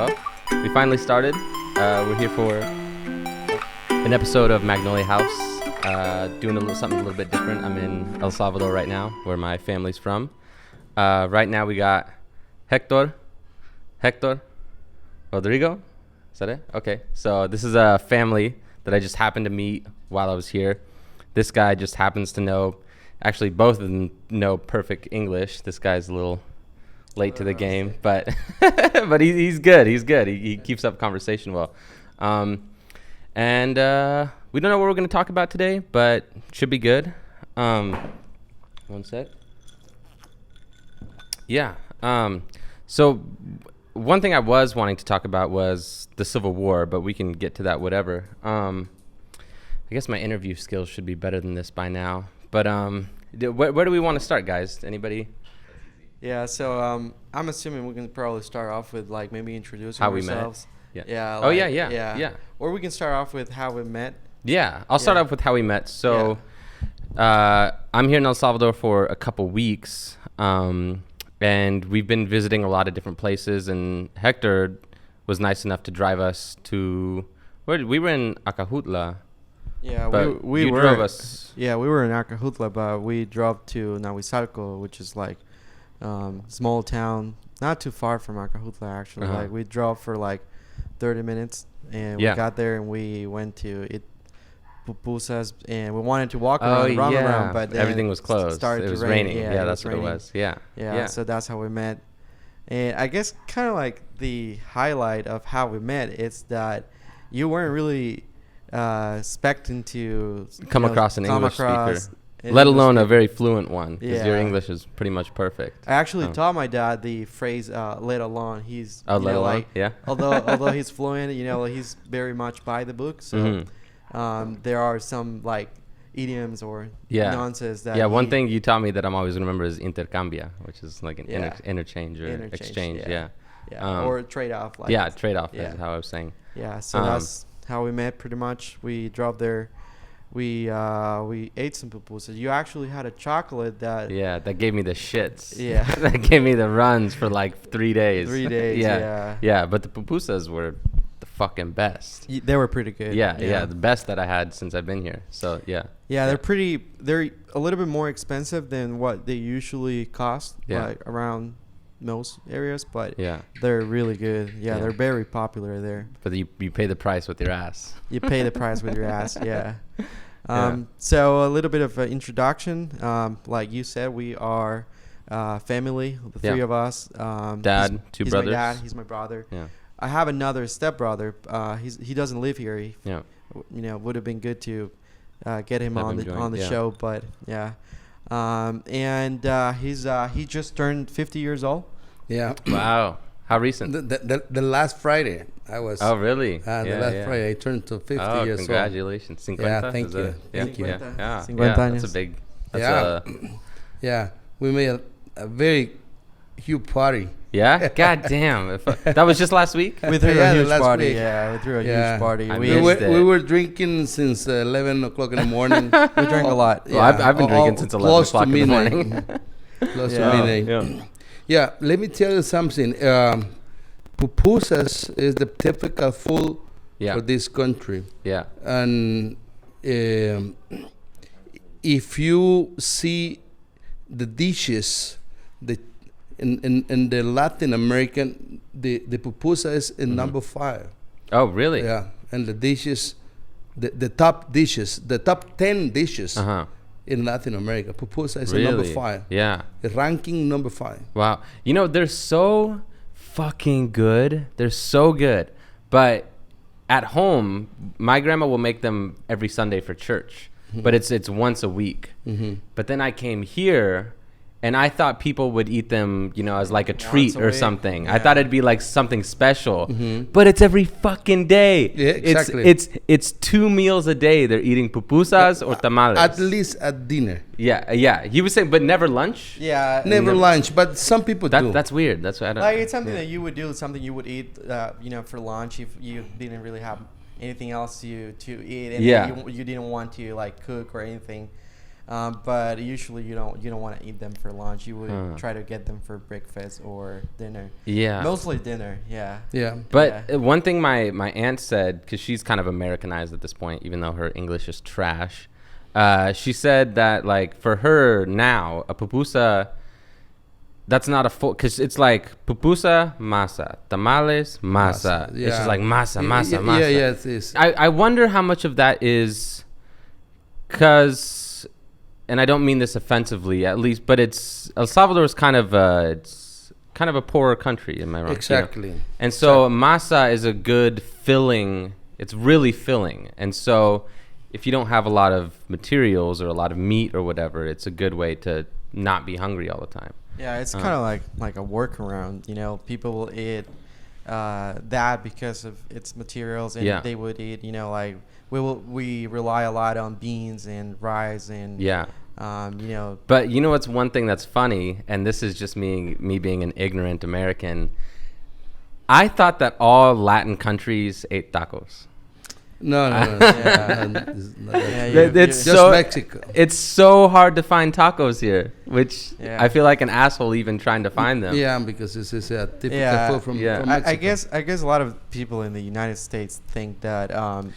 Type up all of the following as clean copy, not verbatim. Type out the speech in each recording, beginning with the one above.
Well, we finally started. We're here for an episode of Magnolia House, doing something a little bit different. I'm in El Salvador right now, where my family's from. Right now we got Hector, Rodrigo. Is that it? Okay. So this is a family that I just happened to meet while I was here. This guy just happens to know, actually both of them know perfect English. This guy's a little late to the game, but but he's good. He keeps up conversation well. And we don't know what we're going to talk about today, but should be good. One sec. Yeah. So one thing I was wanting to talk about was the Civil War, but we can get to that whatever. I guess my interview skills should be better than this by now. But where do we want to start, guys? Anybody? Yeah, so I'm assuming we can probably start off with like maybe introducing How ourselves. we met. Yeah. Oh, like, yeah. Or we can start off with how we met. Yeah, I'll start off with how we met. So I'm here in El Salvador for a couple weeks, and we've been visiting a lot of different places, and Hector was nice enough to drive us to where we were in Acajutla. Yeah, we drove us. Yeah, we were in Acajutla, but we drove to Nahuizalco, which is like small town, not too far from Acajutla actually. Uh-huh. Like we drove for like 30 minutes, and we got there and we went to eat pupusas, and we wanted to walk around, but then everything was closed. It was raining. Yeah, that's what it was. Yeah, so that's how we met. And I guess kind of like the highlight of how we met is that you weren't really expecting to come across an English speaker, let alone a very fluent one, because your English is pretty much perfect. I actually taught my dad the phrase "let alone." He's let alone, like, yeah. although he's fluent, he's very much by the book. So there are some like idioms or nuances that. Yeah, one thing you taught me that I'm always gonna remember is intercambia, which is like an interchange or exchange. Yeah. Or trade off. Like trade off is how I was saying. Yeah, so that's how we met pretty much. We drove there. We ate some pupusas. You actually had a chocolate that that gave me the shits. Yeah. That gave me the runs for like 3 days. 3 days. Yeah, but the pupusas were the fucking best. They were pretty good. Yeah, the best that I had since I've been here. So yeah, they're a little bit more expensive than what they usually cost, like around most areas, but they're really good. They're very popular there. But you pay the price with your ass. You pay the price with your ass. So a little bit of an introduction. Like you said, we are family, the three of us. Dad, two brothers. My dad. He's my brother. Yeah. I have another stepbrother. He doesn't live here. Would have been good to get him on the show, but he just turned 50 years old. Yeah. Wow. How recent? The last Friday I was. Oh, really? The last Friday I turned to 50 years old. Congratulations. 50? Yeah, thank you. Thank you. Yeah, that's a big. We made a very huge party. Yeah? God damn. That was just last week? We threw a huge party. Yeah, we threw a huge party. We were drinking since 11 o'clock in the morning. We drank a lot. Well, I've been drinking since 11 o'clock in the morning. Close to midnight. Yeah, let me tell you something. Pupusas is the typical food for this country. Yeah. And if you see the dishes, in the Latin American, the pupusa is in number 5. Oh, really? Yeah, and the dishes, the top 10 dishes in Latin America, pupusa is number 5. Yeah, the ranking number 5. Wow, they're so fucking good. They're so good, but at home, my grandma will make them every Sunday for church, but it's once a week. But then I came here. And I thought people would eat them, as like a treat or something. Yeah. I thought it'd be like something special. But it's every fucking day. Yeah, exactly. It's 2 meals a day. They're eating pupusas or tamales. At least at dinner. Yeah. He was saying, but never lunch? Yeah. Never lunch, but some people do. That's weird. That's what I don't like. It's something that you would do, something you would eat, for lunch if you didn't really have anything else to eat. And you didn't want to like cook or anything. But usually you don't want to eat them for lunch. You would try to get them for breakfast or dinner. Yeah. Mostly dinner. Yeah. Yeah. But one thing my aunt said, because she's kind of Americanized at this point, even though her English is trash. She said that like for her now a pupusa, that's not a full, because it's like pupusa, masa, tamales, masa. Yeah. It's just like masa. Yeah, it is. I wonder how much of that is because, and I don't mean this offensively, at least, but it's El Salvador is kind of a poorer country. Am I wrong? Exactly. You know? And so masa is a good filling. It's really filling, and so if you don't have a lot of materials or a lot of meat or whatever, it's a good way to not be hungry all the time. Yeah, it's kind of like a workaround. You know, people will eat that because of its materials, and they would eat. You know, like we rely a lot on beans and rice and you know. But you know what's one thing that's funny, and this is just me being an ignorant American. I thought that all Latin countries ate tacos. No. It's just so Mexico. It's so hard to find tacos here, which I feel like an asshole even trying to find them. Yeah, because this is a typical food from Mexico. I guess a lot of people in the United States think that and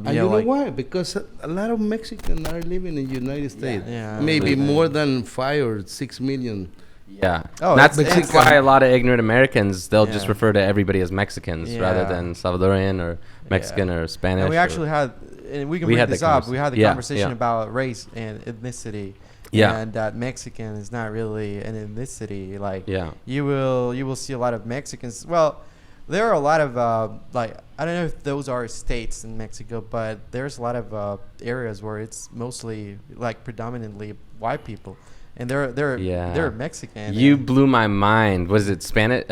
you know why? Because a lot of Mexicans are living in the United States. Maybe more than 5 or 6 million. Yeah. That's why a lot of ignorant Americans, they'll just refer to everybody as Mexicans rather than Salvadoran or Mexican or Spanish. And we actually had, and we can bring this up, we had the conversation about race and ethnicity. Yeah. And that Mexican is not really an ethnicity. Like, you will see a lot of Mexicans. Well, there are a lot of, like, I don't know if those are states in Mexico, but there's a lot of areas where it's mostly, like, predominantly white people. And they're Mexican. You blew my mind. Was it Spanish?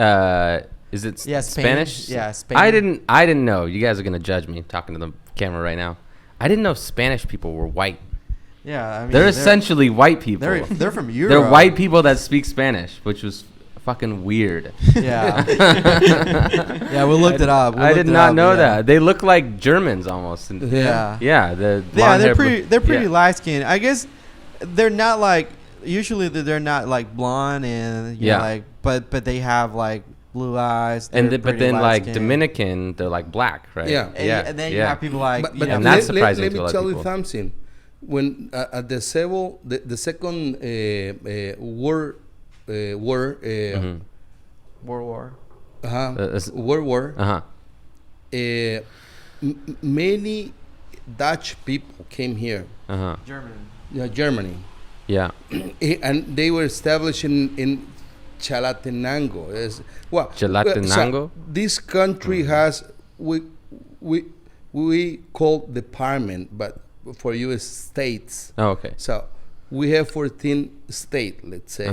Is it Spanish? Yeah, Spain. I didn't know. You guys are gonna judge me talking to the camera right now. I didn't know Spanish people were white. Yeah, I mean, they're essentially white people. They're from Europe. They're white people that speak Spanish, which was fucking weird. Yeah. Yeah, we looked it up. I did not know that. They look like Germans almost. Yeah. Yeah. They're pretty light skinned. I guess they're not like. Usually they're not like blonde and you know, like but they have like blue eyes and but then like Dominican they're like black, right? And then you have people like but and that's surprising. Let me tell you something. When at the second World War many Dutch people came here. Germany. Yeah, and they were established in Chalatenango. Chalatenango. So this country has we call department, but for you it's states. Oh, okay. So we have 14 states, let's say.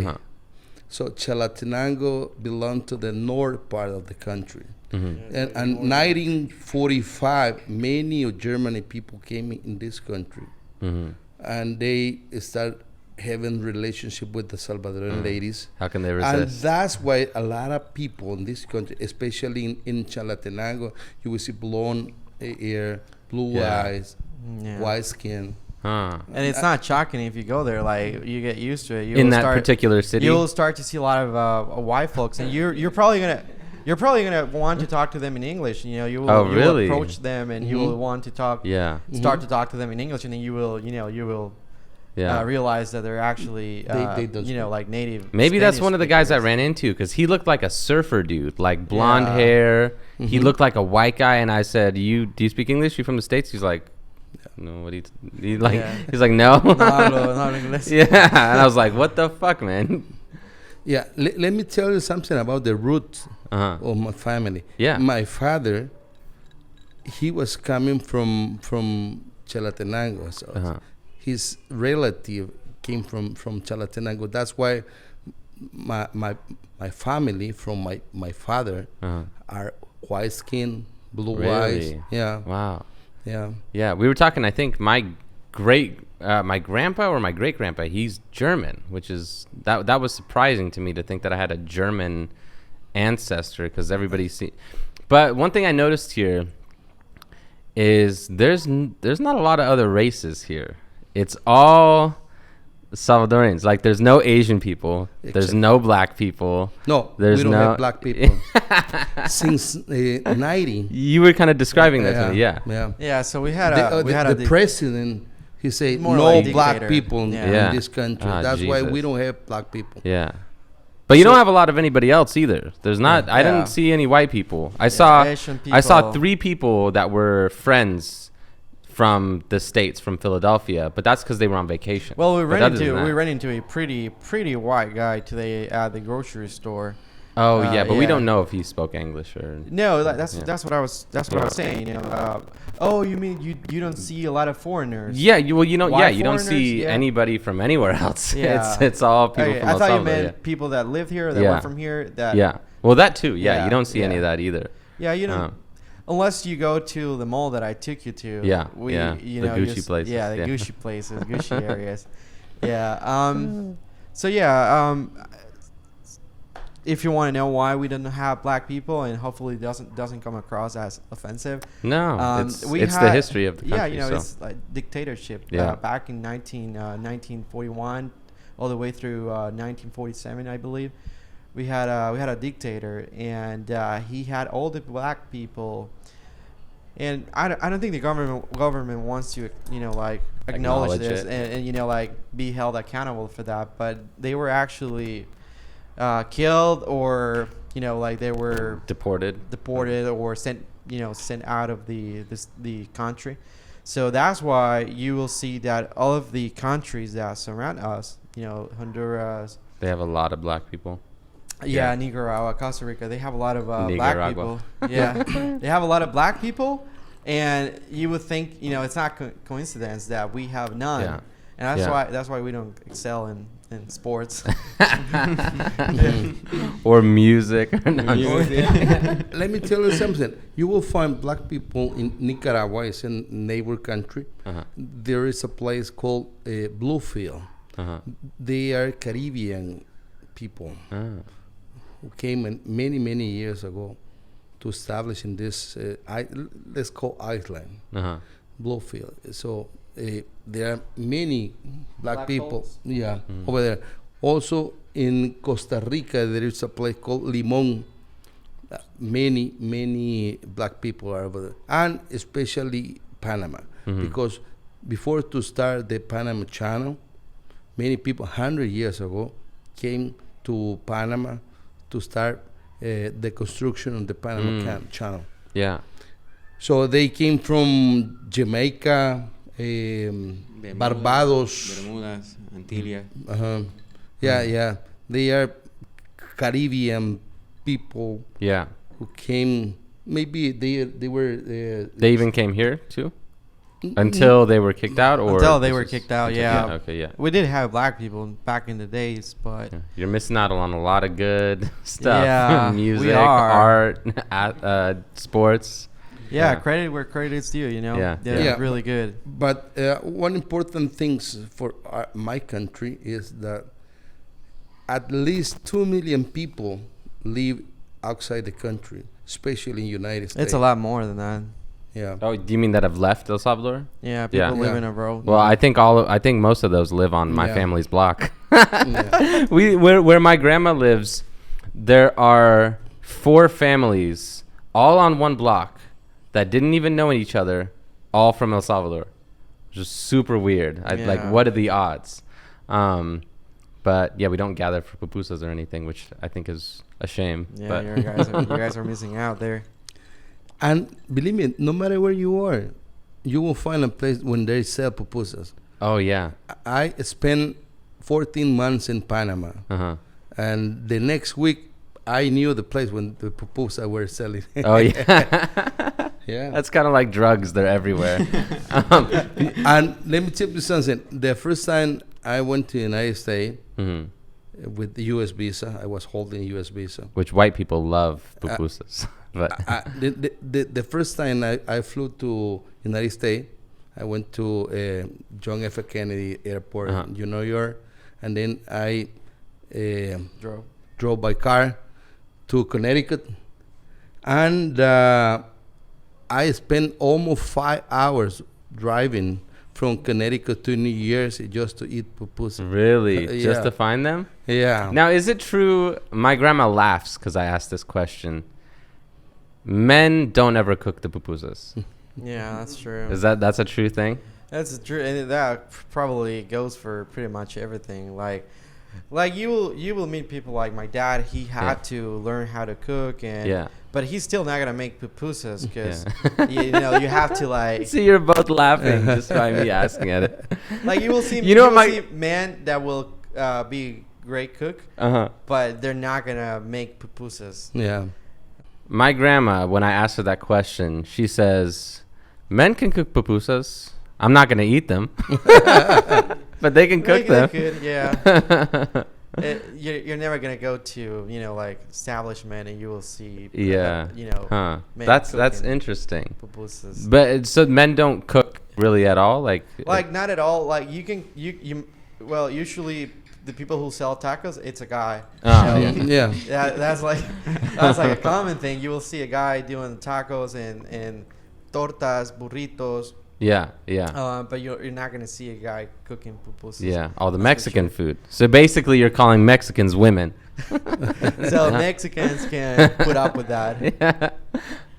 So Chalatenango belonged to the north part of the country. And 1945, many of Germany people came in this country, and they started having relationship with the Salvadoran ladies. How can they resist? And that's why a lot of people in this country, especially in Chalatenango, you will see blonde hair, blue eyes, white skin. And it's not shocking if you go there. Like, you get used to it. In that particular city, you'll start to see a lot of white folks, and you're probably gonna want to talk to them in English. You know, you will approach them, and you will want to talk. Start to talk to them in English, and then you will realize that they're actually like native. Maybe Spanish that's one of the guys I ran into, because he looked like a surfer dude, like blonde hair. He looked like a white guy, and I said, do you speak English? You from the States? He's like, no. What do you like? He's like, no. No English. And I was like, what the fuck, man? Yeah, let me tell you something about the roots of my family. Yeah, my father, he was coming from Chalatenango, so his relative came from Chalatenango. That's why my family from my father are white skin, blue eyes. Yeah. Wow. Yeah. Yeah. We were talking. I think my grandpa or my great grandpa, he's German, which is that was surprising to me to think that I had a German ancestor, because everybody But one thing I noticed here is there's not a lot of other races here. It's all Salvadorians. Like, there's no Asian people. There's no black people. No, there's we don't have black people. Since 90. You were kind of describing that to me, yeah. Yeah. Yeah, so we had the president, he said more no like black dictator. people in this country. That's why Jesus. we don't have black people. Yeah. But you don't have a lot of anybody else either. There's not. I didn't see any white people. I saw 3 people that were friends from the States, from Philadelphia, but that's because they were on vacation. Well, we ran into a pretty white guy today at the grocery store. Oh yeah, but we don't know if he spoke English or no. That's what I was saying. You know, oh, you mean you don't see a lot of foreigners? Yeah, you don't see anybody from anywhere else. Yeah. It's all people from El I thought Salvador, you meant people that live here, that were from here. That well, that too. Yeah, you don't see any of that either. Yeah, you know. Unless you go to the mall that I took you to. The Gucci places. Yeah, the Gucci places, Gucci areas. Yeah. So if you want to know why we don't have black people, and hopefully it doesn't come across as offensive. No, it's the history of the country. Yeah, you know, it's like dictatorship. Back in 1941, all the way through 1947, I believe. We had a dictator, and he had all the black people, and I don't think the government wants to acknowledge this and be held accountable for that, but they were actually killed, or they were deported or sent out of the country. So that's why you will see that all of the countries that surround us, Honduras, they have a lot of black people. Yeah, Nicaragua, Costa Rica, they have a lot of black people. Yeah, they have a lot of black people, and you would think it's not coincidence that we have none, and that's why we don't excel in sports or music. Let me tell you something. You will find black people in Nicaragua, it's a neighbor country. There is a place called Bluefield. They are Caribbean people. Who came many years ago to establish in this let's call island, Bluefield. So there are many black people over there. Also in Costa Rica there is a place called Limon. Many black people are over there, and especially Panama, because before to start the Panama Channel, many people 100 years ago came to Panama to start the construction of the Panama Channel. Yeah. So they came from Jamaica, Barbados, Bermudas, Antilles. Yeah. They are Caribbean people. Yeah. Who came? Maybe they were. They even came here too. Until they were kicked out, or until they were kicked out, Okay, yeah. We did have black people back in the days, but you're missing out on a lot of good stuff. Yeah, music, art, sports. Yeah, credit where credit is due. They're really good. But one important thing for my country is that at least 2 million people live outside the country, especially in the United States. It's a lot more than that. Yeah. Oh, do you mean that have left El Salvador? Yeah, people live in a row. Well, I think most of those live on my family's block. Where my grandma lives, there are 4 families all on one block that didn't even know each other, all from El Salvador. Just super weird. Like, what are the odds? But yeah, we don't gather for pupusas or anything, which I think is a shame. Yeah, but you guys are missing out there. And believe me, no matter where you are, you will find a place when they sell pupusas. Oh, yeah. I spent 14 months in Panama. And the next week, I knew the place when the pupusas were selling. Oh, yeah. Yeah. That's kind of like drugs. They're everywhere. And let me tell you something. The first time I went to the United States with the U.S. visa, I was holding a U.S. visa. Which white people love pupusas. But the first time I flew to United States, I went to John F. Kennedy Airport in New York, and then I drove by car to Connecticut, and I spent almost 5 hours driving from Connecticut to New Jersey just to eat pupusas. Really? Just to find them? Yeah. Now, is it true? My grandma laughs because I asked this question. Men don't ever cook the pupusas. Yeah, that's true. That's a true thing? That's true, and that probably goes for pretty much everything. Like you will meet people like my dad. He had to learn how to cook, but he's still not gonna make pupusas because you have to like. See, you're both laughing just by me asking at it. Like you will see, see men that will be great cook, but they're not gonna make pupusas. Yeah. My grandma, when I asked her that question, she says, "Men can cook pupusas. I'm not gonna eat them." But they can cook them. They could, yeah. You're never gonna go to like establishment and you will see That's interesting. Pupusas. But so men don't cook really at all, like not at all. Like well, usually the people who sell tacos, it's a guy. That's like a common thing. You will see a guy doing tacos and tortas, burritos. But you're not gonna see a guy cooking pupusas. Yeah, all the Mexican food. So basically, you're calling Mexicans women. So Mexicans can put up with that. Yeah.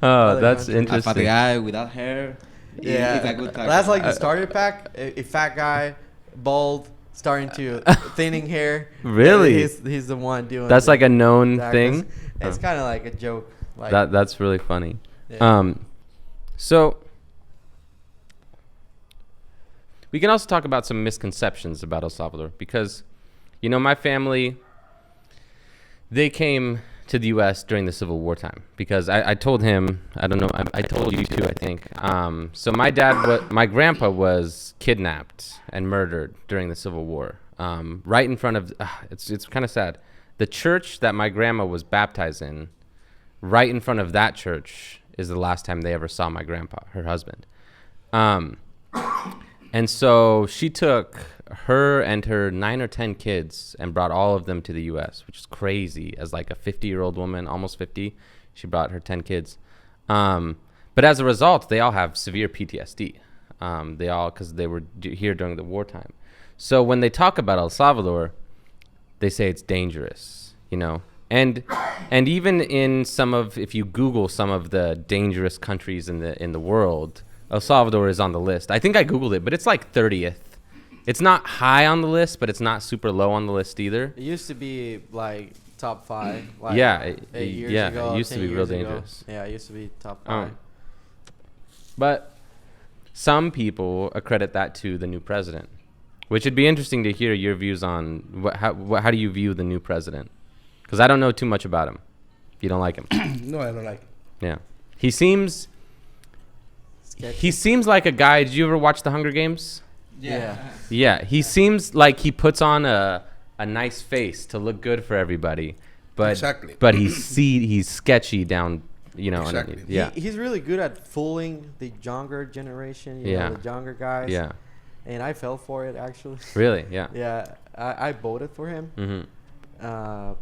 Oh, that's interesting. A fat guy without hair. Yeah, a good taco. That's like the starter pack. A fat guy, bald, starting to thinning hair. Really? He's the one doing. That's like a known thing. It's kind of like a joke. Like that's really funny. Yeah. So. We can also talk about some misconceptions about El Salvador because, my family, they came to the U.S. during the Civil War time because I told him, I don't know, I told you too, I think. So my grandpa was kidnapped and murdered during the Civil War, right in front of, it's kind of sad. The church that my grandma was baptized in, right in front of that church is the last time they ever saw my grandpa, her husband. And so she took her and her 9 or 10 kids and brought all of them to the U.S., which is crazy. As like a 50-year-old woman, almost 50, she brought her 10 kids. But as a result, they all have severe PTSD. Because they were here during the wartime. So when they talk about El Salvador, they say it's dangerous, And even in if you Google some of the dangerous countries in the world, El Salvador is on the list. I think I Googled it, but it's like 30th. It's not high on the list, but it's not super low on the list either. It used to be like top 5. Like 8 years ago, it used to be real dangerous. Yeah, it used to be top 5. But some people accredit that to the new president, which would be interesting to hear your views on how do you view the new president? Because I don't know too much about him. If you don't like him. No, I don't like him. Yeah. He seems like a guy. Did you ever watch The Hunger Games? Yeah. He seems like he puts on a nice face to look good for everybody, but he's sketchy down. Exactly. He's really good at fooling the younger generation. The younger guys. Yeah. And I fell for it actually. Really? Yeah. Yeah. I voted for him. Mm-hmm.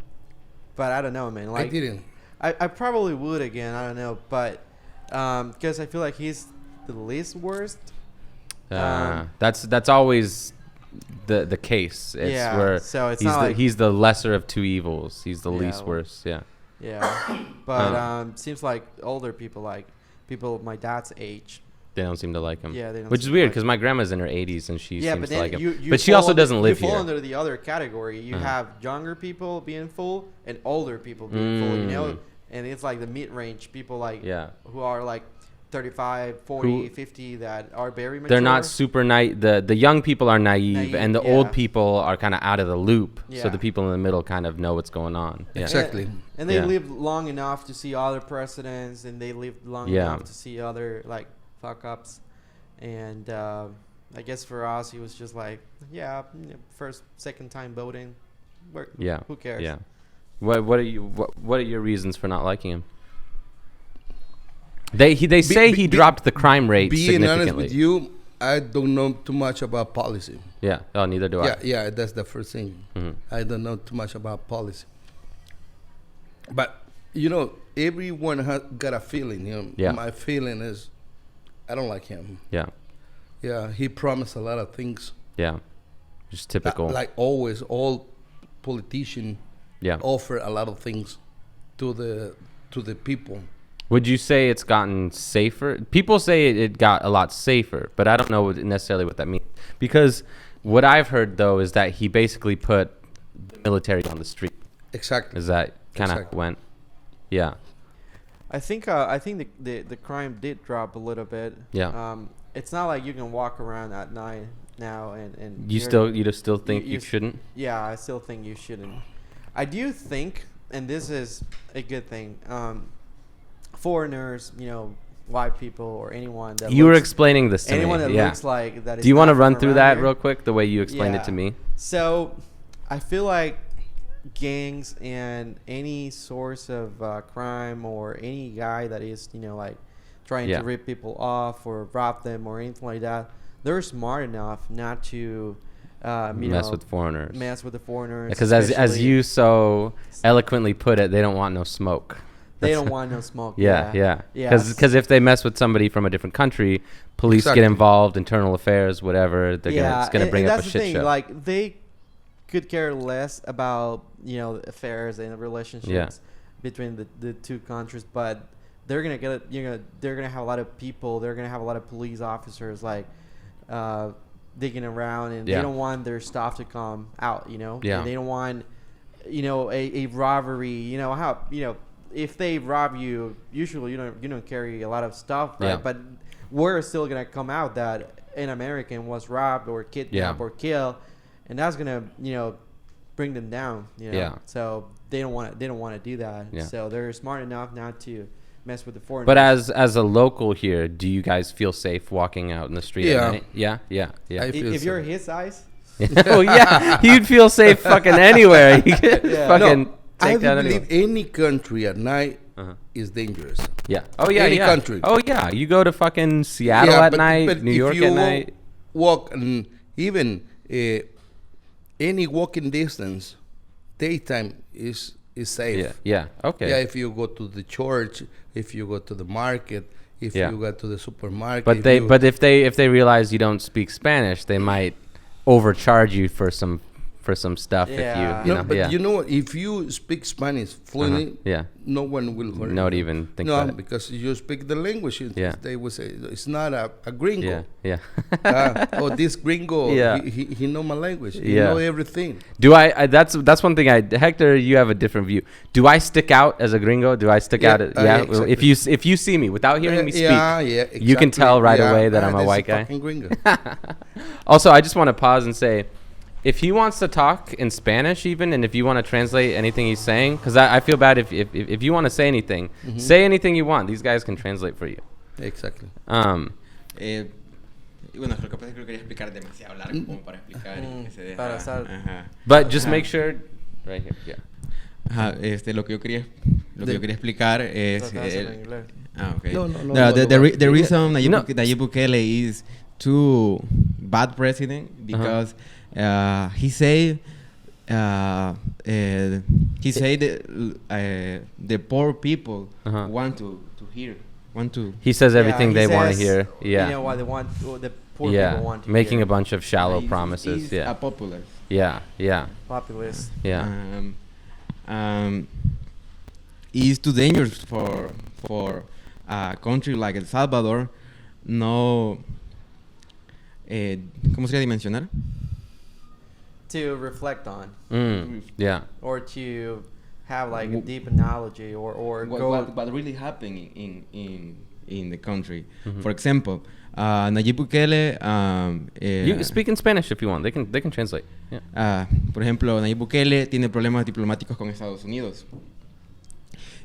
But I don't know, man. Like I didn't. I probably would again. I don't know, but because I feel like he's the least worst. That's always the case. It's where so it's he's the lesser of two evils. He's the least worst. Yeah. Yeah, but seems like older people, like people my dad's age, they don't seem to like him. Yeah, they don't. Which is weird because my grandma's in her 80s and she seems to like him. You but she also doesn't live here. You fall under the other category. You have younger people being full and older people being full. And it's like the mid-range people who are like 35, 40, 50 that are very mature. They're not super naive. The young people are naive and the old people are kind of out of the loop. Yeah. So the people in the middle kind of know what's going on. Yeah. Exactly. And they lived long enough to see other presidents, and they lived long enough to see other like fuck-ups. And I guess for us, he was just like, first, second time voting. Who cares? Yeah. What are your reasons for not liking him? They say he dropped the crime rate significantly. Being honest with you, I don't know too much about policy. Yeah. Oh, neither do I. Yeah, that's the first thing. Mm-hmm. I don't know too much about policy. But, everyone has got a feeling. My feeling is I don't like him. Yeah. Yeah, he promised a lot of things. Yeah, just typical. Like always, all politicians offer a lot of things to the people. Would you say it's gotten safer? People say it got a lot safer, but I don't know necessarily what that means. Because what I've heard, though, is that he basically put the military on the street. Exactly. Is that kind of went? Yeah. I think the crime did drop a little bit. Yeah. It's not like you can walk around at night now and you still think you shouldn't? Yeah, I still think you shouldn't. I do think, and this is a good thing, foreigners, white people or anyone that you were explaining this to me. Anyone that looks like that. Do you want to run through that here real quick, the way you explained it to me? So, I feel like gangs and any source of crime or any guy that is, like trying to rip people off or rob them or anything like that, they're smart enough not to mess with foreigners. Mess with the foreigners. Because as you so eloquently put it, they don't want no smoke. They don't want no smoke. Yeah. Because if they mess with somebody from a different country, police get involved, internal affairs, whatever. It's gonna bring up a shit show. Like they could care less about affairs and relationships between the two countries, but they're gonna they're gonna have a lot of people. They're gonna have a lot of police officers digging around, and they don't want their stuff to come out. And they don't want a robbery. If they rob you, usually you don't carry a lot of stuff, right? But we're still gonna come out that an American was robbed or kidnapped or killed, and that's gonna bring them down. So they don't want to do that. So they're smart enough not to mess with the foreigners. But as a local here, do you guys feel safe walking out in the street at night? Yeah. If you're his size. Oh yeah, you'd feel safe fucking anywhere. You could fucking. I believe any country at night is dangerous. Yeah. Oh yeah. Any country. Oh yeah. You go to fucking Seattle at night, but New York at night. Walk and even any walking distance, daytime is safe. Yeah. Okay. Yeah. If you go to the church, if you go to the market, if you go to the supermarket. But if they realize you don't speak Spanish, they might overcharge you for some stuff. If you know what? If you speak Spanish fluently, no one will hurt not you. even think about it. Because you speak the language. They will say it's not a gringo. Yeah. This gringo, he know my language. He know everything. Do I? That's one thing. Hector, you have a different view. Do I stick out as a gringo? Do I stick out? Exactly. If you see me without hearing me speak, exactly. You can tell right away that I'm a white guy. Gringo. Also, I just want to pause and say, if he wants to talk in Spanish even, and if you want to translate anything he's saying, because I feel bad if you want to say anything, say anything you want. These guys can translate for you. Exactly. Bueno, lo que pasa es que lo quería explicar demasiado largo como para explicar y que se deja. But just make sure, right here, Lo que yo quería explicar es okay. No, the reason Nayib Bukele is too bad president because he say the poor people want to hear. He says everything they want to hear. Yeah. You know why they want the poor people want to making hear. a bunch of shallow promises. He's a populist. Yeah. Populist. Yeah. It's too dangerous for a country like El Salvador. No. ¿Cómo sería dimensionar? To reflect on. Or to have like a deep knowledge or what really happened in the country. For example, Nayib Bukele. You speak in Spanish if you want. They can translate. Yeah. Por ejemplo, Nayib Bukele tiene problemas diplomáticos con Estados Unidos.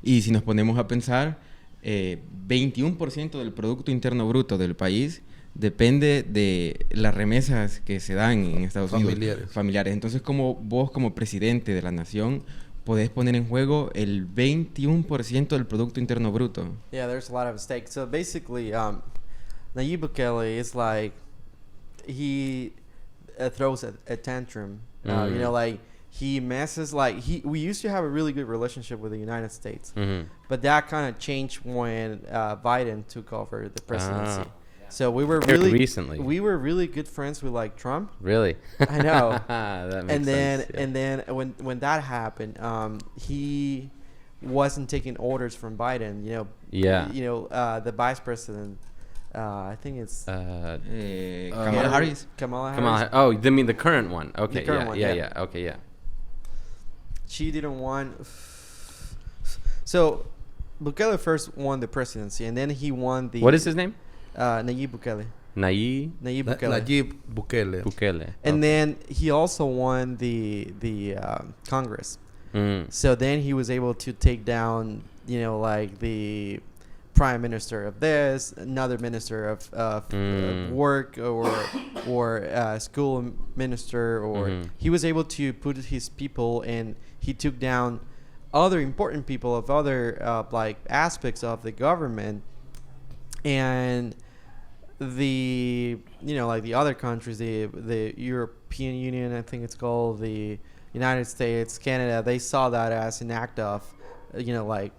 Y si nos ponemos a pensar, 21% del Producto Interno Bruto del país depende de las remesas que se dan en Estados Unidos. Familiares. Entonces, como vos, como presidente de la nación, podés poner en juego el 21% del Producto Interno Bruto. Yeah, there's a lot of stakes. So basically, Nayib Bukele is like, he throws a tantrum. Like he messes, we used to have a really good relationship with the United States, but that kind of changed when Biden took over the presidency. So we were Very really recently. we were really good friends with like Trump. Really? I know. That makes And then sense. Yeah. and then when that happened, he wasn't taking orders from Biden. Yeah. The vice president. I think it's Kamala Harris. Kamala Harris. Kamala. Oh, you mean the current one? Okay. The current yeah, one, yeah. yeah. Yeah. Okay. Yeah. She didn't want. So, Bukele first won the presidency, and then he won the. What is his name? Nayib Bukele. Nayib Bukele. Najib Bukele. Bukele. And then he also won the Congress. Mm. So then he was able to take down, like the prime minister of this, another minister of work, or school minister, or he was able to put his people, and he took down other important people of other like aspects of the government, and the like the other countries, the European Union, I think it's called, the United States, Canada, they saw that as an act of like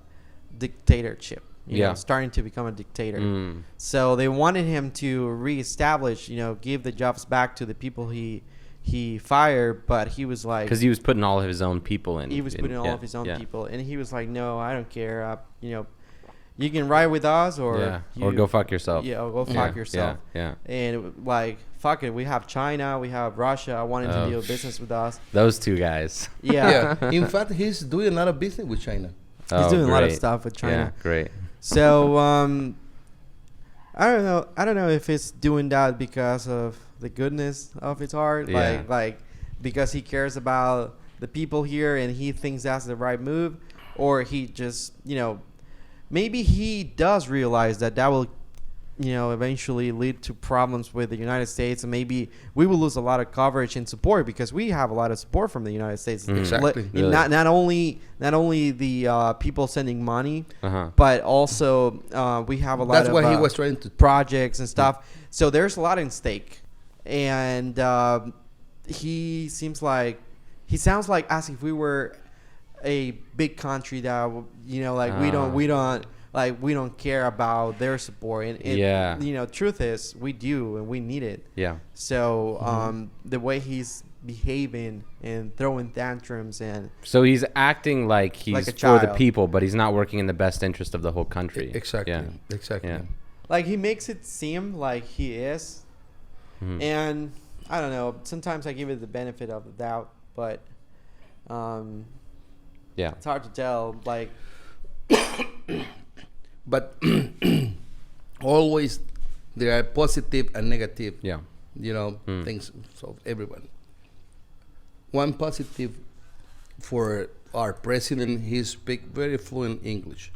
dictatorship, starting to become a dictator. So they wanted him to reestablish, give the jobs back to the people he fired, but he was like, because he was putting all of his own people in. He was putting all of his own people, and he was like, no, I don't care. You can ride with us, or or go fuck yourself. Yeah, or go fuck yourself. Yeah. And like, fuck it, we have China, we have Russia. I wanted to do business with us. Those two guys. Yeah. In fact, he's doing a lot of business with China. He's doing a lot of stuff with China. Yeah, great. So I don't know if it's doing that because of the goodness of his heart, like because he cares about the people here and he thinks that's the right move, or he just maybe he does realize that will eventually lead to problems with the United States, and maybe we will lose a lot of coverage and support, because we have a lot of support from the United States. Exactly. Really. Not only the people sending money, but also we have a lot of that's why he was trying to projects and stuff. So there's a lot at stake, and he sounds like as if we were a big country that we don't care about their support, and truth is we do, and we need it. So the way he's behaving and throwing tantrums, and so he's acting like he's like a for the child. people, but he's not working in the best interest of the whole country. Exactly. Yeah. like he makes it seem like he is, and I don't know, sometimes I give it the benefit of the doubt, but it's hard to tell, like. But always there are positive and negative, things of everyone. One positive for our president, he speaks very fluent English.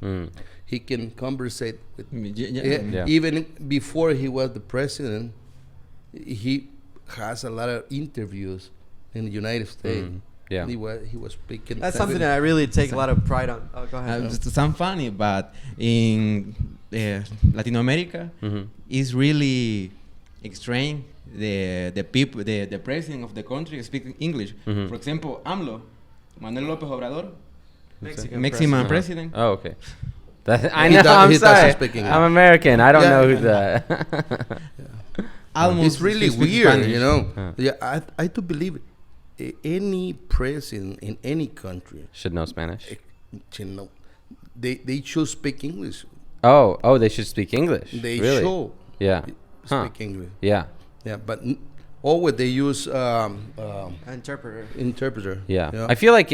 He can conversate with even before he was the president. He has a lot of interviews in the United States. He was speaking. That's something that I really take a lot of pride on. Oh, go ahead. It sounds funny, but in Latin America, it's really strange. The people, the president of the country speaks English. For example, AMLO, Manuel López Obrador, Mexican president. Oh, okay. I know. I'm sorry. I'm American. I don't know who the. It's really weird, Yeah, I do believe any president in any country should know Spanish. They should speak English. Oh, they should speak English. They really? should speak English. Yeah, but always they use interpreter. Yeah. I feel like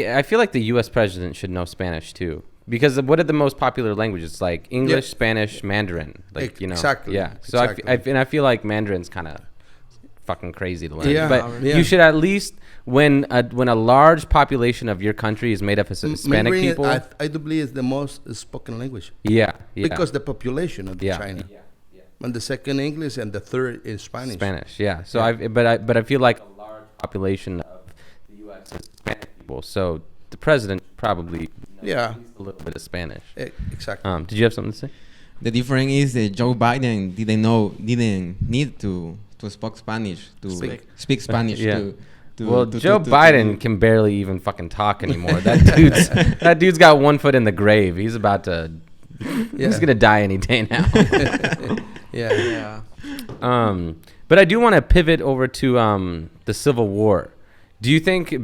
the U.S. president should know Spanish too, because what are the most popular languages? Like English, Spanish, Mandarin. Like exactly. Yeah. So exactly. I feel like Mandarin's kind of fucking crazy to learn. Yeah, but you should at least, when a large population of your country is made up of Hispanic Mandarin, people. I do believe is the most spoken language. Yeah. Because the population of China. And the second English, and the third is Spanish. Yeah. So I feel like a large population of the U.S. is Hispanic people. So the president probably knows at least a little bit of Spanish. Exactly. Did you have something to say? The difference is that Joe Biden didn't need to speak Spanish to speak Spanish. Joe Biden can barely even fucking talk anymore. That dude's got one foot in the grave. He's about to. He's gonna die any day now. Yeah. But I do want to pivot over to the Civil War. Do you think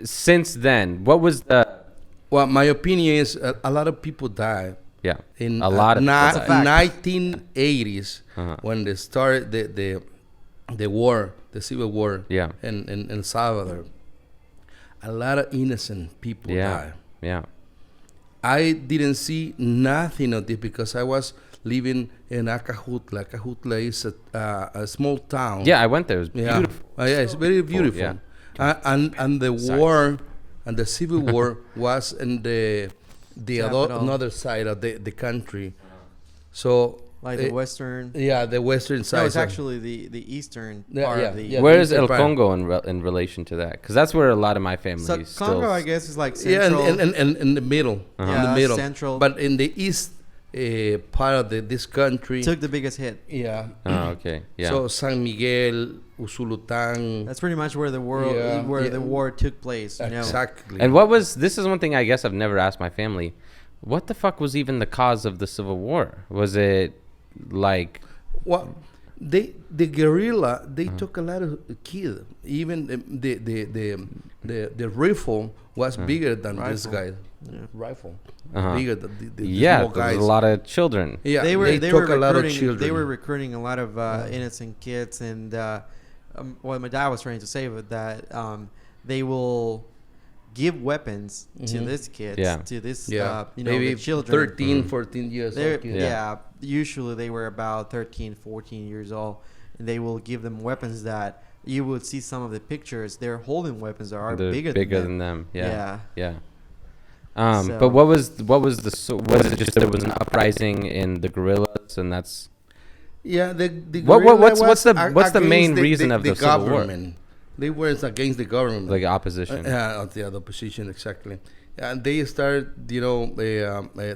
since then, what was the... Well, my opinion is a lot of people died. Yeah, In a lot of 1980s, when they started the war, the Civil War, yeah, in Salvador, a lot of innocent people died. Yeah, I didn't see nothing of this because I was living in Acajutla. Acajutla is a small town. Yeah, I went there. It was beautiful. Yeah, it's very beautiful. Yeah. And the war and the Civil War was in the another side of the country. So like the western. Yeah, the western side. No, it's actually the eastern part of the. Yeah, where is El Congo in relation to that? Because that's where a lot of my family. So still Congo, I guess, is like central. Yeah, and in the middle. Yeah, in the middle. Central. But in the east part of this country, took the biggest hit. Yeah. Oh, okay. Yeah. So San Miguel, Usulután. That's pretty much where the war took place. You know? Exactly. And this is one thing I guess I've never asked my family. What the fuck was even the cause of the Civil War? Was it like... Well, the guerrilla, they took a lot of kids. Even the rifle was bigger than this guy. Yeah. Rifle. Bigger than the small guys. There was a lot of children. Yeah, they took a lot of children. They were recruiting a lot of innocent kids, and what my dad was trying to say was that they will give weapons to these kids, to this, maybe the children. 13, 14 years old. Usually they were about 13, 14 years old, and they will give them weapons that you would see some of the pictures. They're holding weapons that are bigger than them. Yeah. But what was was it just there was an uprising in the guerrillas, and that's... Yeah, the what's the main reason of the Civil War? They were against the government, like opposition. The opposition, exactly. And they started,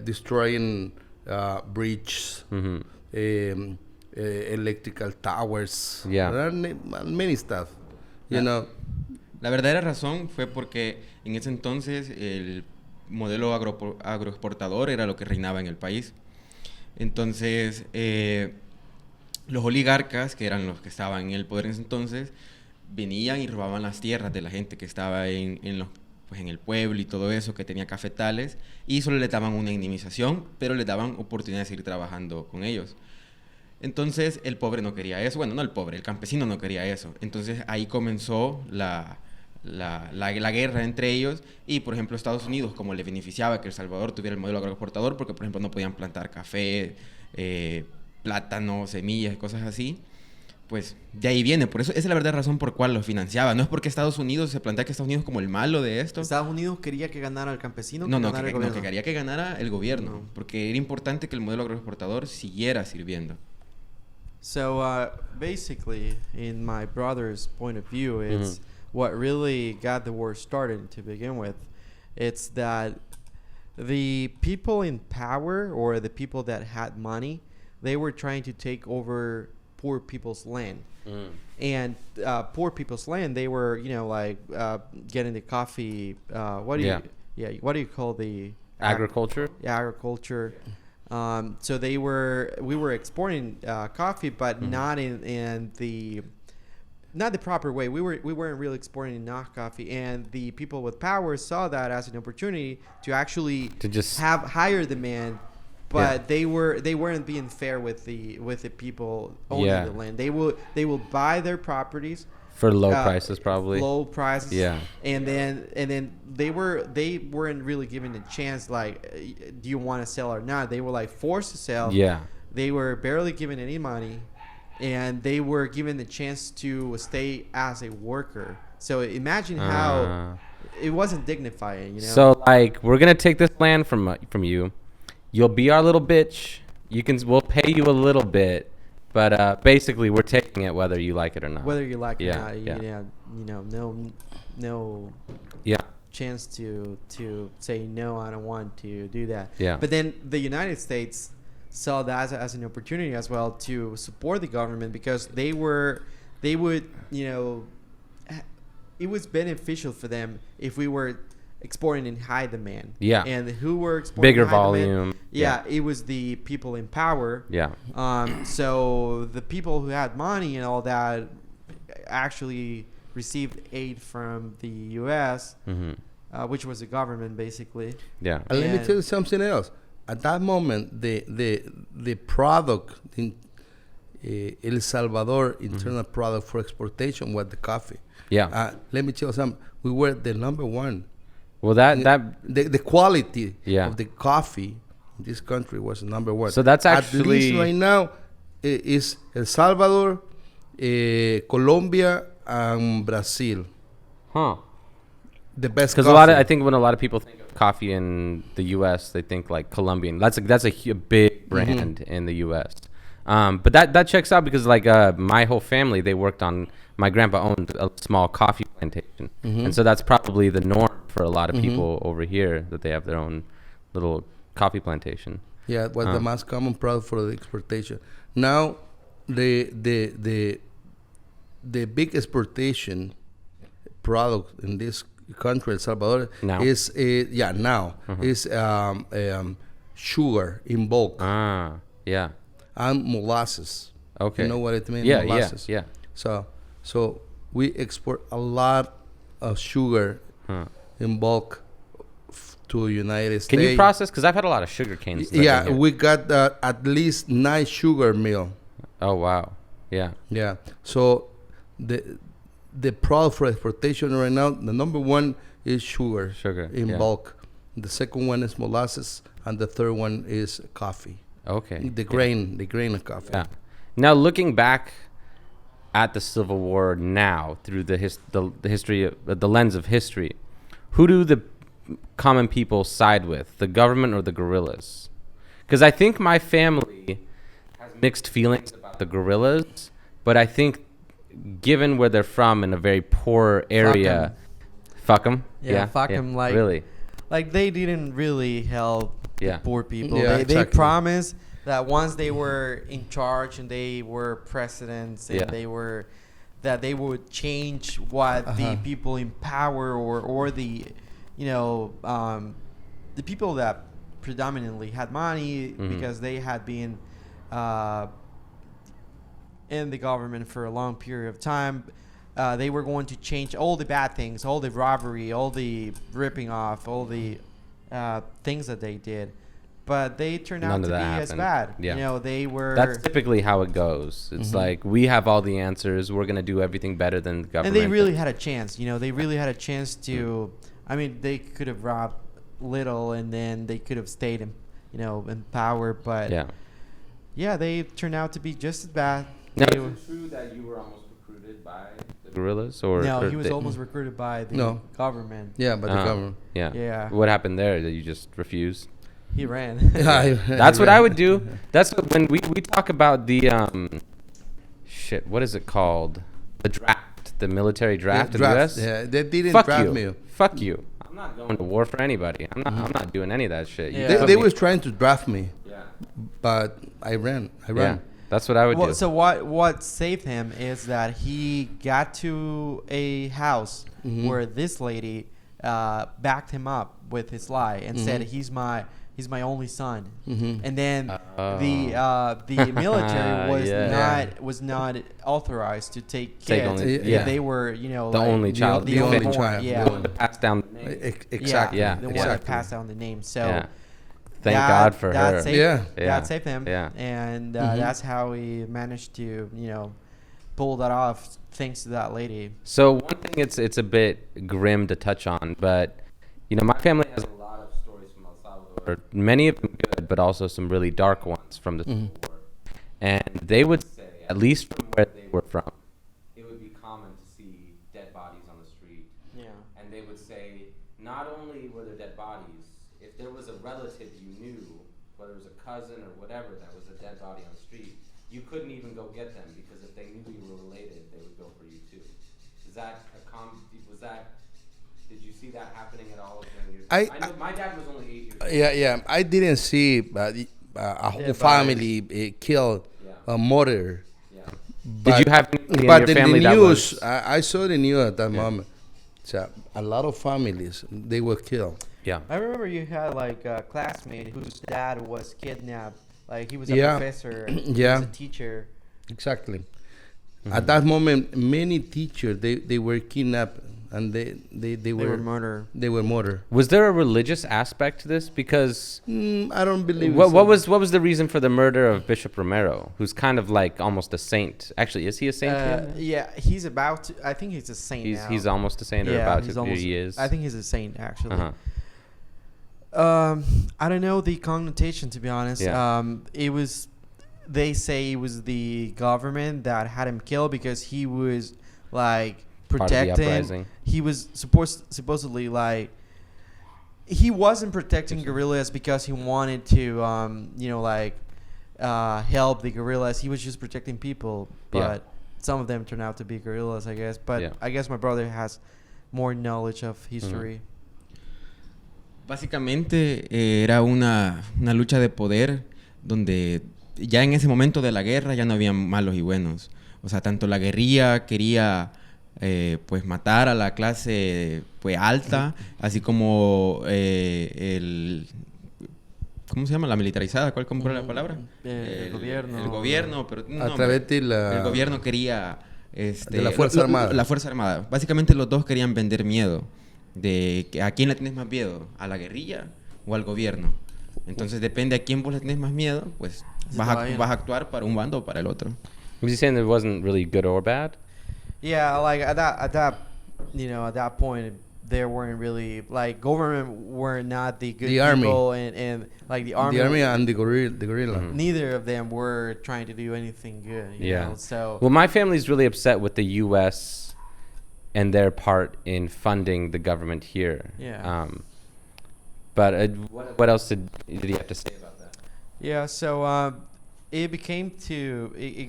destroying bridges, electrical towers, many stuff. You know. La verdadera razón fue porque en ese entonces el modelo agroexportador era lo que reinaba en el país. Entonces, los oligarcas, que eran los que estaban en el poder en ese entonces, venían y robaban las tierras de la gente que estaba en el pueblo y todo eso, que tenía cafetales, y solo les daban una indemnización, pero les daban oportunidad de seguir trabajando con ellos. Entonces, el pobre no quería eso. Bueno, no el pobre, el campesino no quería eso. Entonces, ahí comenzó la guerra entre ellos, y por ejemplo Estados Unidos, como le beneficiaba que El Salvador tuviera el modelo agroexportador, porque por ejemplo no podían plantar café, plátano, semillas, cosas así, pues de ahí viene. Por eso esa es la verdadera razón por cual lo financiaba. No es porque Estados Unidos se plantea que Estados Unidos como el malo de esto. Estados Unidos quería que ganara el campesino. Que quería que ganara el gobierno, porque era importante que el modelo agroexportador siguiera sirviendo. So basically, in my brother's point of view, it's what really got the war started to begin with. It's that the people in power, or the people that had money, they were trying to take over poor people's land. And poor people's land, they were, getting the coffee. What do you call the agriculture? Agriculture. So we were exporting coffee, but not in the proper way. We weren't really exporting enough coffee, and the people with power saw that as an opportunity to actually have higher demand. But they weren't being fair with the people owning the land. They will buy their properties for low prices, probably. Low prices. Yeah. And then they weren't really given a chance, like, do you want to sell or not? They were like forced to sell. Yeah. They were barely given any money, and they were given the chance to stay as a worker. So imagine how it wasn't dignifying, So like, we're gonna take this land from you. You'll be our little bitch. We'll pay you a little bit, but basically we're taking it whether you like it or not. Whether you like it or not, no chance to say no, I don't want to do that. Yeah. But then the United States saw that as an opportunity as well to support the government, because they would it was beneficial for them if we were exporting in high demand. Yeah. And who were exporting Bigger in high volume. demand? Yeah, it was the people in power. Yeah. So the people who had money and all that actually received aid from the U.S., which was the government, basically. Yeah. And let me tell you something else. At that moment, the product in El Salvador, internal product for exportation, was the coffee. Yeah. Let me tell you something. We were the number one. Well, the quality Yeah. of the coffee in this country was number one. So that's actually at least right now is El Salvador, Colombia, and Brazil. Huh. The best. Because I think when a lot of people think of coffee in the U.S., they think like Colombian. That's a big brand in the U.S. But that checks out because like my whole family, they worked on. My grandpa owned a small coffee plantation, and so that's probably the norm for a lot of people over here, that they have their own little coffee plantation. Yeah, it was the most common product for the exportation. Now, the big exportation product in this country, El Salvador, Now? is is sugar in bulk Yeah. and molasses. Okay. You know what it means? Yeah, molasses. yeah. So we export a lot of sugar in bulk to United States. Can you process? Because I've had a lot of sugar canes. Yeah, we got at least 9 sugar mill. Oh wow. Yeah. Yeah. So the product for exportation right now, the number one is sugar. Sugar, in yeah. bulk. The second one is molasses, and the third one is coffee. Okay. The grain of coffee. Yeah. Now looking back at the Civil War now through the history, the lens of history, who do the common people side with, the government or the guerrillas? Because I think my family has mixed feelings about the guerrillas, but I think given where they're from in a very poor area, fuck them. Yeah, fuck them. Like really, like they didn't really help the poor people. Yeah, they exactly. promised that once they were in charge and they were presidents and they would change what the people in power or the the people that predominantly had money because they had been in the government for a long period of time. They were going to change all the bad things, all the robbery, all the ripping off, all the things that they did. But they turned out to be as bad. Yeah. They were... That's typically how it goes. It's like, we have all the answers. We're going to do everything better than the government. And they really had a chance. They really had a chance to... I mean, they could have robbed little and then they could have stayed in, in power. But, they turned out to be just as bad. Now, is it true that you were almost recruited by the guerrillas? No, he was almost recruited by the government. Yeah, by the government. Yeah. What happened there? That you just refused? He ran. That's what I would do. That's what, when we talk about the what is it called? The draft, the military draft in the U.S. Yeah, they didn't Fuck draft you. me. Fuck you. I'm not going to war for anybody. I'm not doing any of that shit. They was trying to draft me. Yeah. But I ran. Yeah. That's what I would do. So what saved him is that he got to a house where this lady backed him up with his lie and said he's my only son, and then the military was not authorized to take kids. They were the only child, the only child. Yeah, pass down the name. Exactly. Yeah, the one that passed down the name. So. Thank God for her. That saved him. Yeah. And that's how he managed to, pull that off thanks to that lady. So one thing it's a bit grim to touch on, but, my family has a lot of stories from El Salvador. Many of them good, but also some really dark ones from the Civil War. And they would say, at least from where they were from, it would be common to see dead bodies on the street. Yeah. And they would say, not only were there dead bodies, if there was a relative you knew, whether it was a cousin or whatever, that was a dead body on the street, you couldn't even go get them because if they knew you were related, they would go for you too. Is that did you see that happening at all during your I know my dad was only 8 years old. Yeah. I didn't see a whole family killed, murder. Yeah. Did you have anybody in your family the news, that was... I saw the news at that moment. So a lot of families, they were killed. Yeah. I remember you had like a classmate whose dad was kidnapped. Like he was a Yeah. professor. Yeah. He was a teacher. Exactly. At that moment, many teachers, they were kidnapped and they were murdered. They were murdered. Was there a religious aspect to this? Because I don't believe. what was the reason for the murder of Bishop Romero, who's kind of like almost a saint? Actually, is he a saint? Yeah, he's about to. I think he's a saint now. He's almost a saint, or Yeah, about he's to. almost, He is. I think he's a saint actually. Uh-huh. I don't know the connotation, to be honest. Yeah. It was. They say it was the government that had him killed because he was like Part of the protecting. uprising. He was supposedly like. He wasn't protecting guerrillas because he wanted to, help the guerrillas. He was just protecting people, but some of them turned out to be guerrillas, I guess. But I guess my brother has more knowledge of history. Básicamente era una lucha de poder donde ya en ese momento de la guerra ya no había malos y buenos. O sea, tanto la guerrilla quería pues matar a la clase pues alta, así como ¿cómo se llama? La militarizada. ¿Cuál compró la palabra? El gobierno. El gobierno, pero no, a través de la... El gobierno quería... de la Fuerza Armada. La Fuerza Armada. Básicamente los dos querían vender miedo. De que, ¿a quién le tienes más miedo? ¿A la guerrilla o al gobierno? Entonces depende a quién vos le tenés más miedo, pues vas a actuar para un bando o para el otro. Was he saying it wasn't really good or bad? Yeah, like at that point, there weren't really like government were not the good people, and like the army and the guerrilla. Neither of them were trying to do anything good. You know? So well, my family's really upset with the U.S. and their part in funding the government here. Yeah. But what else did he have to say about that? Yeah. So it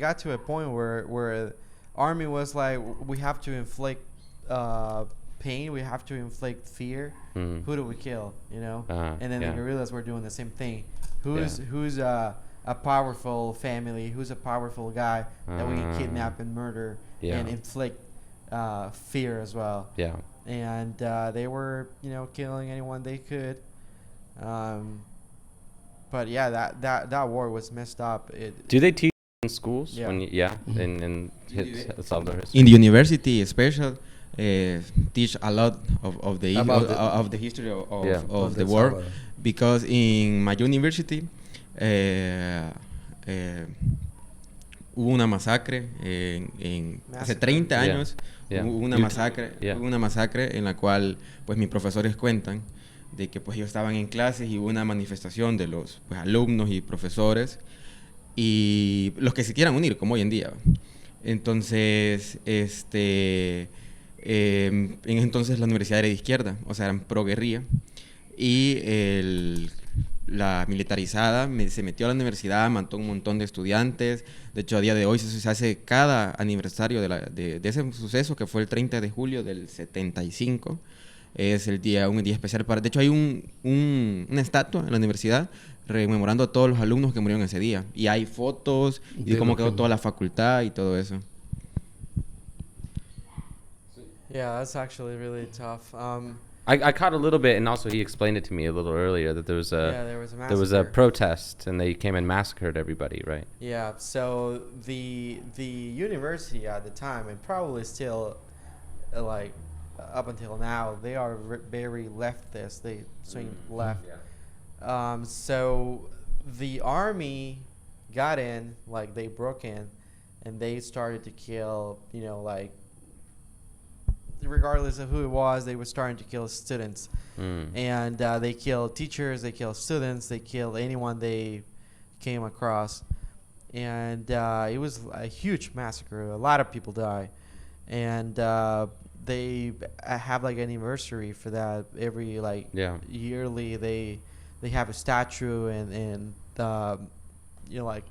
got to a point where army was like, we have to inflict pain, we have to inflict fear. Who do we kill? You know. And then the guerrillas were doing the same thing. Who's a powerful family? Who's a powerful guy that we can kidnap and murder and inflict fear as well. Yeah. And they were, killing anyone they could. But yeah, that war was messed up. Do they teach in schools? Yeah. In Salvador. In the university, especially, teach a lot of the history of the war, Salvador. Because in my university, hubo una masacre hace 30 años. Hubo una masacre en la cual pues mis profesores cuentan de que pues ellos estaban en clases y hubo una manifestación de los pues, alumnos y profesores y los que se quieran unir como hoy en día. Entonces entonces la universidad era de izquierda, o sea eran pro guerrilla, y la militarizada se metió a la universidad, mató un montón de estudiantes. De hecho, a día de hoy se hace cada aniversario de ese suceso, que fue el 30 de julio del 75. Es un día especial para... De hecho, hay una estatua en la universidad rememorando a todos los alumnos que murieron ese día. Y hay fotos y de cómo quedó toda la facultad y todo eso. Yeah, that's actually really tough. I caught a little bit, and also he explained it to me a little earlier that there was a protest, and they came and massacred everybody, right? Yeah. So the university at the time, and probably still, like up until now, they are very leftist. They swing left. Yeah. So the army got in, like they broke in, and they started to kill, like. Regardless of who it was, they were starting to kill students. And they killed teachers, they killed students, they killed anyone they came across. And it was a huge massacre. A lot of people died. And they have like an anniversary for that. Every yearly they have a statue and like.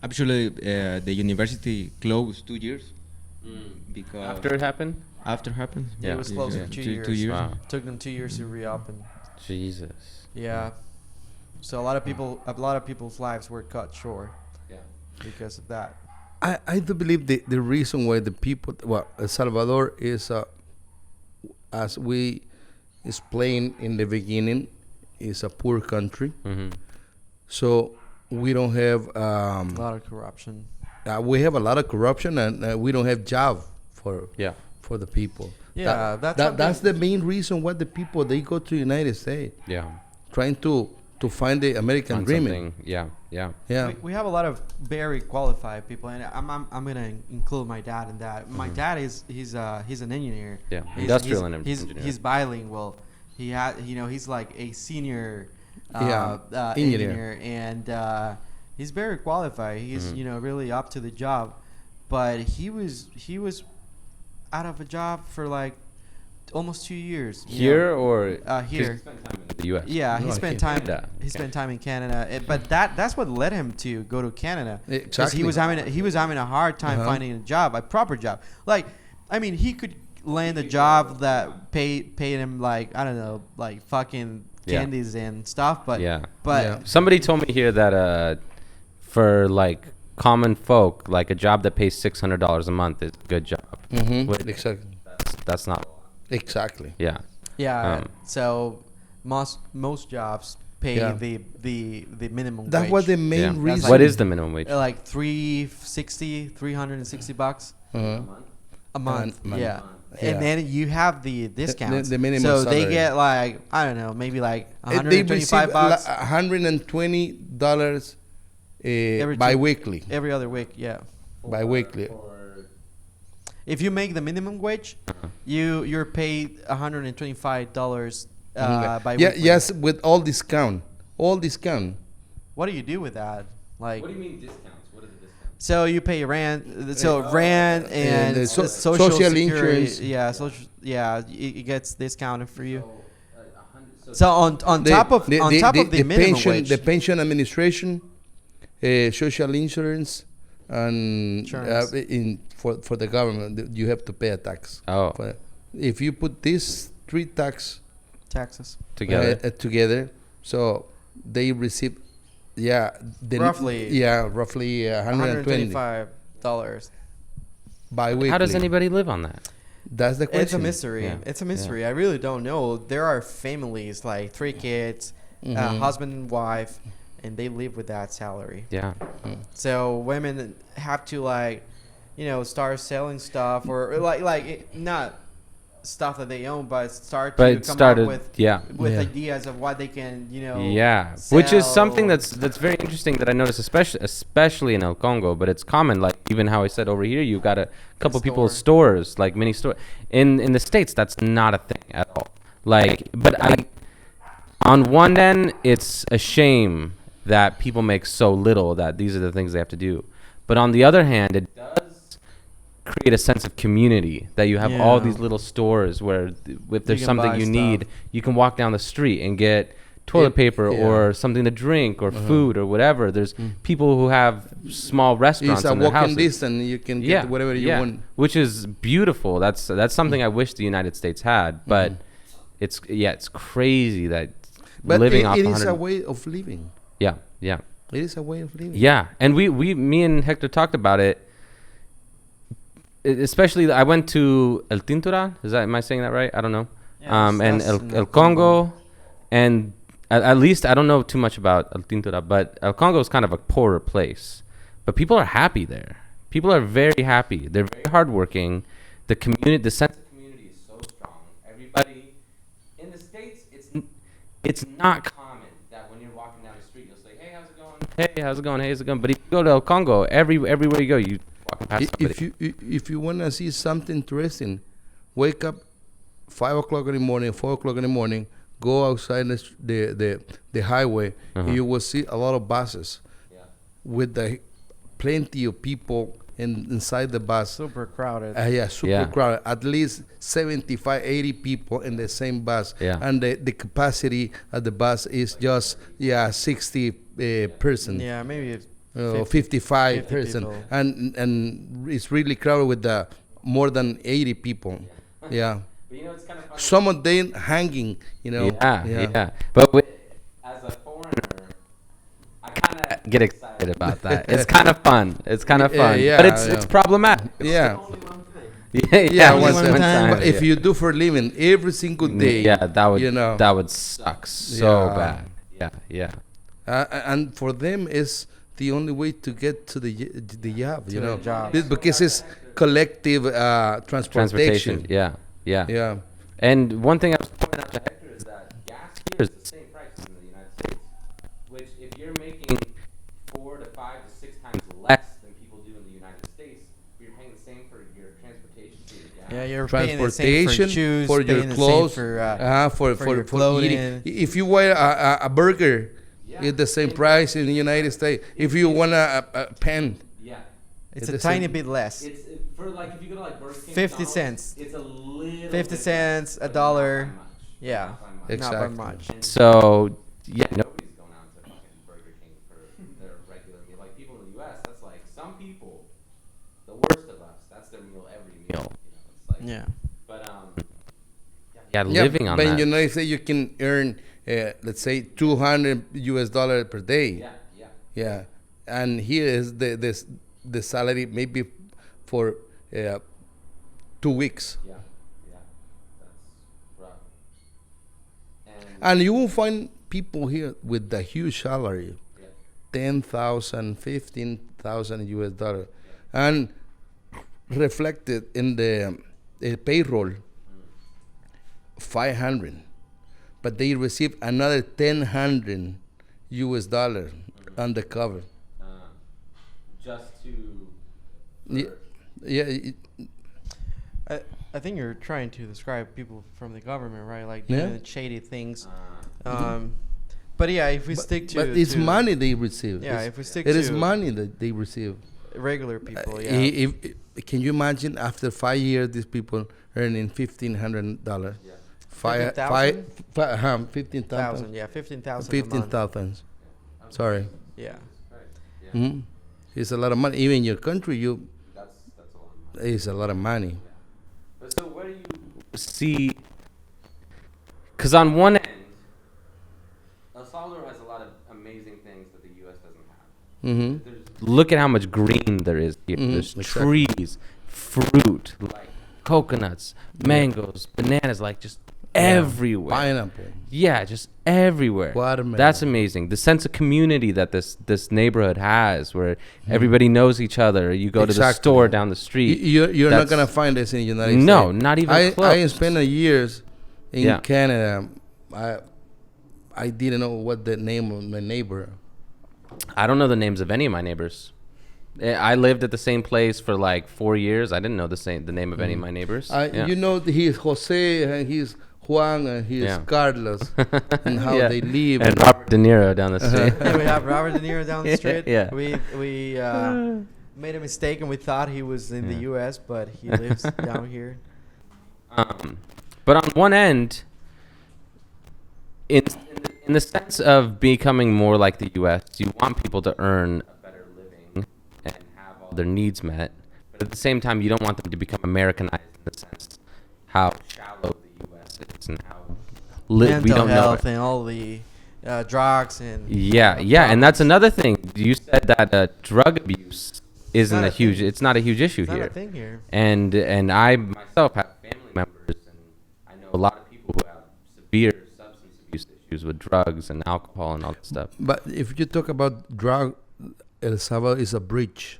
Actually, the university closed 2 years. Because after it happened? After it happened? Yeah, it was closed for 2 years. 2 years. Wow. Took them 2 years to reopen. Jesus. Yeah. So a lot of people's lives were cut short. Yeah. Because of that. I do believe the reason why the people, El Salvador is as we explained in the beginning, is a poor country. So we don't have a lot of corruption. We have a lot of corruption, and we don't have job for the people. Yeah, that's the main reason why the people they go to United States. Yeah, trying to find the American dream. Yeah. We have a lot of very qualified people, and I'm gonna include my dad in that. My dad he's an engineer. Yeah, industrial engineer. He's bilingual. He's like a senior engineer, and he's very qualified. He's really up to the job, but he was out of a job for like almost 2 years. Here. Here. He spent time in the U.S. Yeah, he spent time in Canada. But that's what led him to go to Canada. Exactly. He was having a hard time finding a proper job. Like, I mean, he could land a job that paid him like, I don't know, like fucking candies and stuff. But somebody told me here that for like common folk, like a job that pays $600 a month is a good job. Exactly. That's not. Exactly. Yeah. Yeah. So most jobs pay the minimum wage. That was the main reason. What is the minimum wage? Like $360 a month. Yeah. And then you have the discounts. The minimum so salary. They get like, I don't know, maybe like $125. $120 bi-weekly. Every other week, yeah. Bi-weekly. If you make the minimum wage, you're paid $125 bi-weekly. Yes, with all discount. All discount. What do you do with that? Like, what do you mean discounts? What is the discount? So you pay rent. So rent and social insurance. Yeah, it gets discounted for you. So on top of the minimum wage, the pension administration, social insurance, and for the government, you have to pay a tax. Oh. If you put these three taxes together, so they receive, roughly $125 bi-weekly. How does anybody live on that? That's the question. It's a mystery. Yeah. It's a mystery. I really don't know. There are families like 3 kids, husband and wife, and they live with that salary. Yeah. So women have to start selling stuff or not stuff that they own, but come up with ideas of what they can, sell. Which is something that's very interesting that I noticed, especially in El Congo, but it's common. Like even how I said over here, you've got a couple people's stores, like mini store. In the States, that's not a thing at all. On one end, it's a shame that people make so little that these are the things they have to do. But on the other hand, it does create a sense of community that you have all these little stores where if there's something you need, you can walk down the street and get toilet paper or something to drink or food or whatever. There's people who have small restaurants in their houses. It's a walking distance. You can get whatever you want. Which is beautiful. That's something I wish the United States had. But it's crazy that living off it is a way of living. Yeah. It is a way of living. Yeah, and me and Hector talked about it. Especially, I went to El Tintura. Am I saying that right? I don't know. And El Congo, and at least I don't know too much about El Tintura, but El Congo is kind of a poorer place. But people are happy there. People are very happy. They're very hardworking. The sense of community is so strong. Everybody in the States, it's not common that when you're walking down the street, you'll say, "Hey, how's it going? Hey, how's it going? Hey, how's it going?" But if you go to El Congo, everywhere you go, you walking past somebody. If you want to see something interesting, wake up 5 o'clock in the morning, 4 o'clock in the morning, go outside the highway, and you will see a lot of buses with plenty of people inside the bus. Super crowded. Crowded. At least 75, 80 people in the same bus. Yeah. And the capacity of the bus is just 60 person. Yeah, maybe 55 person. And it's really crowded with more than 80 people. Yeah. But it's kind of funny. Some of them hanging, Yeah. But as a foreigner, I kind of get excited about that. It's kind of fun. But it's problematic. Yeah. Yeah, once one time. But if you do for a living every single day, that would suck so bad. Yeah. And for them is the only way to get to the job, job. because it's collective transportation. Yeah. And one thing I was pointing out to Hector is that gas here is the same price as in the United States, which if you're making 4 to 5 to 6 times less than people do in the United States, you're paying the same for your transportation, for your gas. Yeah, you're Transportation, paying the same for shoes, for your clothes, for your clothing. eating. If you wear a burger, it's the same price in the United States. If you want a pen, it's a tiny bit less. It's for like if you go to like Burger King, 50 cents. It's a little 50 cents, $1. Yeah, Exactly. not by much. So nobody's going out to fucking Burger King for their regular meal. Like people in the U.S., that's like some people, the worst of us, that's their meal every meal. It's like, Yeah. But living on but that. in the United States, you can earn, let's say, $200 per day. Yeah, and here is the salary maybe for 2 weeks. Yeah, that's rough. And you will find people here with the huge salary, $10,000, $15,000 and reflected in the payroll, 500, but they receive another $1,000 on the cover. Just to. I think you're trying to describe people from the government, right? Like doing shady things. But yeah, if we stick to... But it's money they receive. Yeah, if we stick it to... is money that they receive. Regular people, Can you imagine after 5 years, these people earning $1,500? Yeah. 15,000. Yeah, 15,000. 15,000. Sorry. Yeah. Mm-hmm. It's a lot of money. Even in your country, That's a lot of money. It's a lot of money. But so where do you see? Because on one end, El Salvador has a lot of amazing things that the U.S. doesn't have. Mm-hmm. Look at how much green there is here. There's trees, fruit, like coconuts, mangoes, bananas, like just everywhere. Pineapple. Yeah, just everywhere. Watermelon. That's amazing. The sense of community that this neighborhood has, where everybody knows each other. You go to the store down the street. You're not gonna find this in the United States. No, not even close. I spent years in Canada. I didn't know what the name of my neighbor. I don't know the names of any of my neighbors. I lived at the same place for like 4 years. I didn't know the name of any of my neighbors. You know, he's Jose and he's Juan and he's Carlos and how they live. And Robert De Niro down the street. We have Robert De Niro down the street. We made a mistake and we thought he was in the U.S., but he lives down here. But on one end, in the sense of becoming more like the U.S., you want people to earn a better living and have all their needs met. But at the same time, you don't want them to become Americanized in the sense how shallow the U.S. is and how we don't health know and all the drugs and and that's another thing. You said that drug abuse isn't it's not a huge issue here. Not a thing here. And I myself have family members, and I know a lot of people who have severe substance abuse issues with drugs and alcohol and all that stuff. But if you talk about drug, El Salvador is a bridge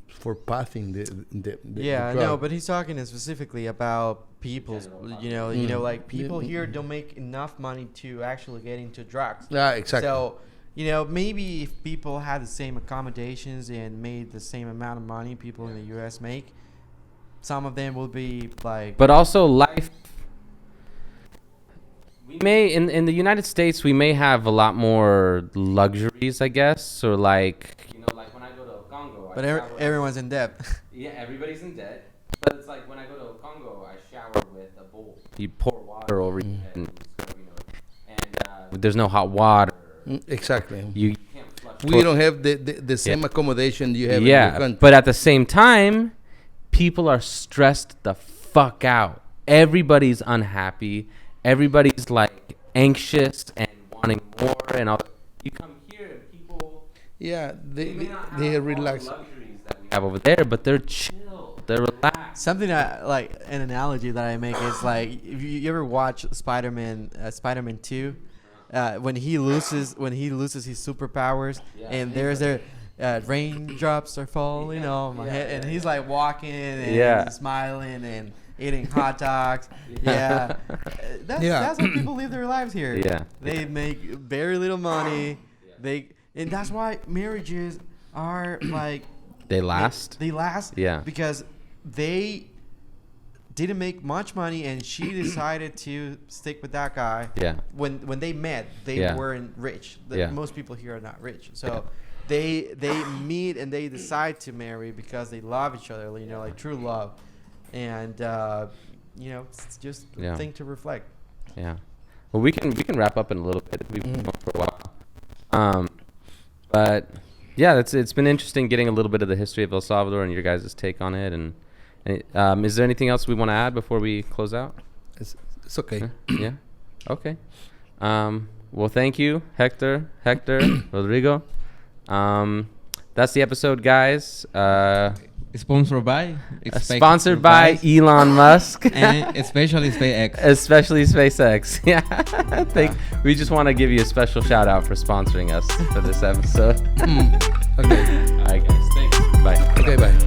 for passing the drug. No, but he's talking specifically about people's, like people here don't make enough money to actually get into drugs. Yeah, exactly. So, maybe if people had the same accommodations and made the same amount of money people in the U.S. make, some of them will be like... But also life... We may, in the United States, we may have a lot more luxuries, I guess, or like when I go to Congo... But everyone's in debt. Yeah, everybody's in debt. But it's like when I go to Congo, I shower with a bowl. You pour water over your head, and there's no hot water. Exactly. You can't flush. We don't have the same accommodation you have in your country. But at the same time, people are stressed the fuck out. Everybody's unhappy. Everybody's like anxious and wanting more and all. You come here and people. Yeah, they may not have relax. all the luxuries that we have over there, but they're chill. They're relaxed. Something like an analogy that I make is like if you ever watch Spider-Man 2, when he loses his superpowers, and there's their raindrops are falling on my head, and he's like walking and smiling and eating hot dogs. That's how people live their lives here. They make very little money. And that's why marriages are like they last. They last. Because they didn't make much money, and she decided to stick with that guy. When they met, they weren't rich. Most people here are not rich, so they meet and they decide to marry because they love each other. You know, like true love, and you know, it's just a thing to reflect. Yeah. Well, we can wrap up in a little bit. We've been going for a while. But yeah, it's been interesting getting a little bit of the history of El Salvador and your guys' take on it. And is there anything else we want to add before we close out? It's okay. Yeah. Okay. Well, thank you, Hector, Rodrigo. That's the episode, guys. Sponsored by Elon Musk. And especially SpaceX. Especially SpaceX. Yeah. We just want to give you a special shout out for sponsoring us for this episode. Okay. All right, guys. Thanks. Bye. Okay, bye.